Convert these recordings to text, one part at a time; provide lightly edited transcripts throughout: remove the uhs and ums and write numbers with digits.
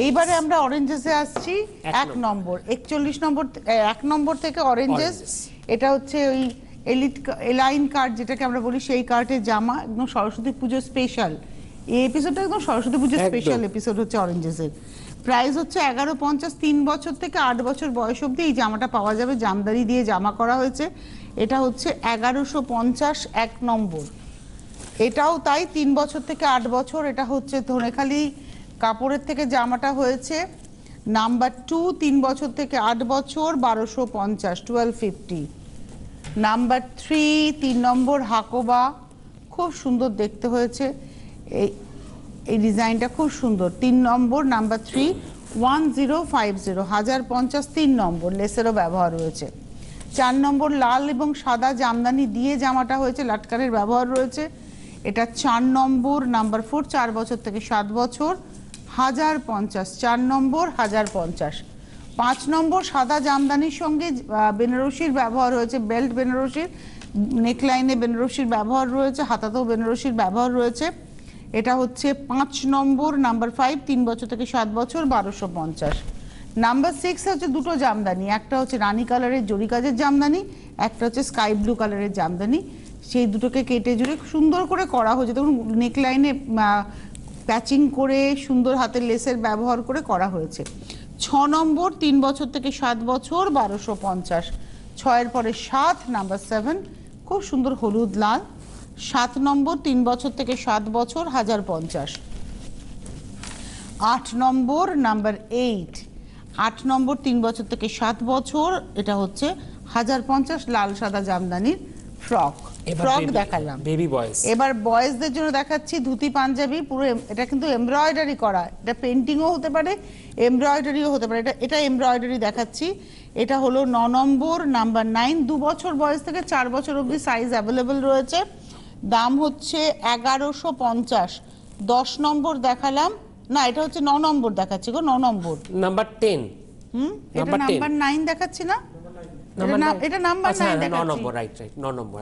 এইবারে আমরা অরেঞ্জেসে আসছি। 1 নম্বর 41 নম্বর 1 নম্বর থেকে অরেঞ্জেস। এটা হচ্ছে ওই এলাইন কার্ড যেটাকে আমরা বলি, সেই কার্ডের জামা, একদম সরস্বতী পুজো স্পেশাল। এই এপিসোডটা একদম সরস্বতী পুজো স্পেশাল এপিসোড হচ্ছে অরেঞ্জেসের। প্রাইস হচ্ছে 1150। 3 বছর থেকে 8 বছর বয়স অবধি এই জামাটা পাওয়া যাবে। জামদানি দিয়ে জামা করা হয়েছে। এটা হচ্ছে 1150 1 নম্বর। এটাও তাই, 3 বছর থেকে 8 বছর। এটা হচ্ছে ধনেখালি কাপড়ের থেকে জামাটা হয়েছে। নাম্বার 2 3 বছর থেকে 8 বছর 1250 1250। নাম্বার 3 3 নম্বর হাকোবা, খুব সুন্দর দেখতে হয়েছে। এই ডিজাইনটা খুব সুন্দর। 3 নম্বর নাম্বার 3 1050 1050 3 নম্বর, লেসেরও ব্যবহার রয়েছে। 4 নম্বর লাল এবং সাদা জামদানি দিয়ে জামাটা হয়েছে, লাটকানের ব্যবহার রয়েছে। এটা 4 নম্বর নাম্বার 4 4 বছর থেকে 7 বছর 1050 4 নম্বর 1050। 5 নম্বর সাদা জামদানির সঙ্গে বেনারসির ব্যবহার রয়েছে, বেল্ট বেনারসির, নেকলাইনে বেনারসির ব্যবহার রয়েছে, হাতাতেও বেনারসির ব্যবহার রয়েছে। এটা হচ্ছে 5 নম্বর নাম্বার 5 3 বছর থেকে 7 বছর 1250। নাম্বার 6 হচ্ছে দুটো জামদানি, একটা হচ্ছে রানী কালারের জরি কাজের জামদানি, একটা হচ্ছে স্কাই ব্লু কালারের জামদানি। সেই দুটোকে কেটে জুড়ে সুন্দর করে করা হয়েছে। দেখুন নেকলাইনে প্যাচিং করে সুন্দর হাতের লেসের ব্যবহার করে করা হয়েছে। 6 নম্বর 3 বছর থেকে 7 বছর 1250। 6-এর পরে 7 নাম্বার 7, খুব সুন্দর হলুদ লাল। 7 নম্বর 3 বছর থেকে 7 বছর 1050। 8 নম্বর নাম্বার 8 8 নম্বর 3 বছর থেকে 7 বছর, এটা হচ্ছে 1050 লাল সাদা জামদানির ফ্রক দেখালাম। Baby boys. এবার বয়েজদের জন্য দেখাচ্ছি ধুতি পাঞ্জাবি। পুরো এটা কিন্তু এমব্রয়ডারি করা, এটা পেন্টিংও হতে পারে, এমব্রয়ডারিও হতে পারে। এটা এমব্রয়ডারি দেখাচ্ছি। এটা হলো 9 নম্বর নাম্বার 9 2 বছর বয়স থেকে 4 বছর অবধি সাইজ অ্যাভেলেবেল রয়েছে। দাম হচ্ছে 1150। 10 নম্বর দেখালাম না, এটা হচ্ছে 9 নম্বর দেখাচ্ছি গো, 9 নম্বর নাম্বার 10। এটা নাম্বার 9 দেখাচ্ছি না, এটা নাম্বার 9 দেখাচ্ছি। 9 নম্বর, রাইট 9 নম্বর।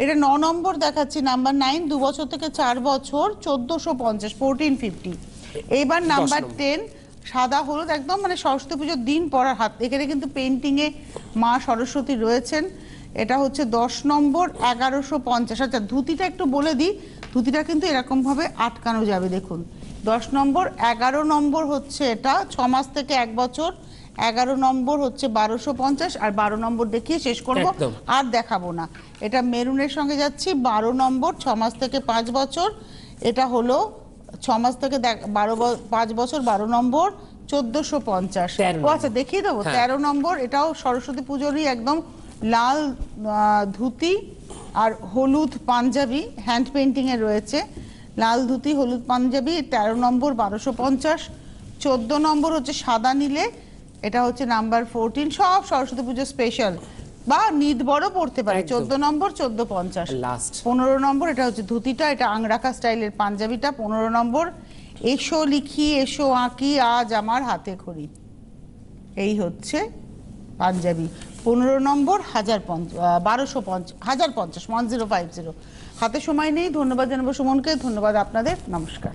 এটা 9 নম্বর দেখাচ্ছি নাম্বার 9 2 বছর থেকে 4 বছর 1450 1450। এইবার নাম্বার 10 সাদা হলুদ, একদম মানে সরস্বতী পুজোর দিন পরার হাত। এখানে কিন্তু পেন্টিং এ মা সরস্বতী রয়েছেন। এটা হচ্ছে 10 নম্বর 1150। আচ্ছা ধুতিটা একটু বলে দিই, ধুতিটা কিন্তু এরকম ভাবে আটকানো যাবে। দেখুন 10 নম্বর 11 নম্বর হচ্ছে এটা 6 মাস থেকে 1 বছর, 11 নম্বর হচ্ছে 1250, আর 12 নম্বর দেখিয়ে শেষ করব, আর দেখাবো না। এটা মেরুনের সঙ্গে যাচ্ছি। 12 নম্বর 6 মাস থেকে 5 বছর, এটা হলো 6 মাস থেকে 5 বছর 12 নম্বর 1450। আচ্ছা দেখিয়ে দেবো 13 নম্বর, এটাও সরস্বতী পুজোরই একদম লাল ধুতি আর হলুদ পাঞ্জাবি, হ্যান্ড পেন্টিং এ রয়েছে। লাল ধুতি হলুদ পাঞ্জাবি, 13 নম্বর 1250। 14 নম্বর হচ্ছে সাদা নীলে, এটা হচ্ছে নাম্বার 14। সব সরস্বতী পুজো স্পেশাল বা নিদ বড় পড়তে পারে। 14 নম্বর 1450। 15 নম্বর এটা হচ্ছে ধুতিটা, এটা আংরাখা স্টাইলের পাঞ্জাবিটা। 15 নম্বর এসো লিখি এসো আঁকি আজ আমার হাতে খড়ি, এই হচ্ছে পাঞ্জাবি। 15 নম্বর 1250 1050 1050। হাতে সময় নেই। ধন্যবাদ জানাবো সুমনকে, ধন্যবাদ আপনাদের, নমস্কার।